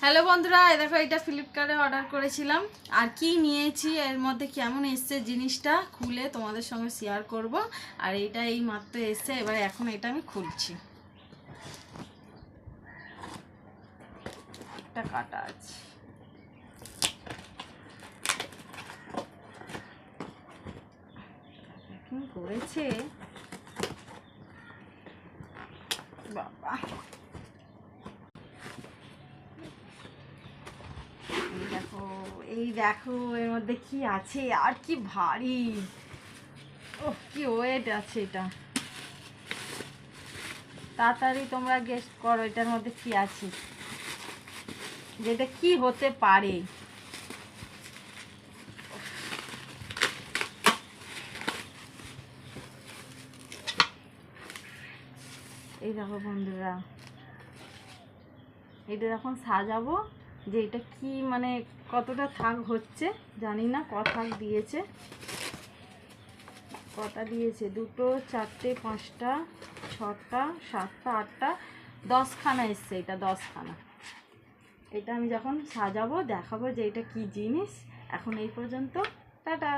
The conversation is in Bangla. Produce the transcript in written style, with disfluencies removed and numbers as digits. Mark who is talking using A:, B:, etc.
A: হ্যালো বন্ধুরা, এই দেখো এটা ফ্লিপকার্টে অর্ডার করেছিলাম। আর কি নিয়েছি, এর মধ্যে কেমন এসছে জিনিসটা খুলে তোমাদের সঙ্গে শেয়ার করব। আর এটা এই মাত্র এসছে, এবার এখন এটা আমি খুলছি। একটা কাটা আছে, কি করেছে বাবা। এই দেখো এর মধ্যে কি আছে, আর কি ভারী, ও কি ওয়েট আছে এটা। তাড়াতাড়ি তোমরা গেস করো এটার মধ্যে কি আছে, যেটা কি হতে পারে। এই দেখো বন্ধুরা, এটা যখন সাজাবো যে এটা কি মানে কতটা থাক হচ্ছে জানি না। থাক দিয়েছে, কটা দিয়েছে, 2, 4, 5, 6, 7, 8, 10খানা এসছে। এটা 10খানা। এটা আমি যখন সাজাবো দেখাবো যে এটা কি জিনিস। এখন এই পর্যন্ত, টাটা।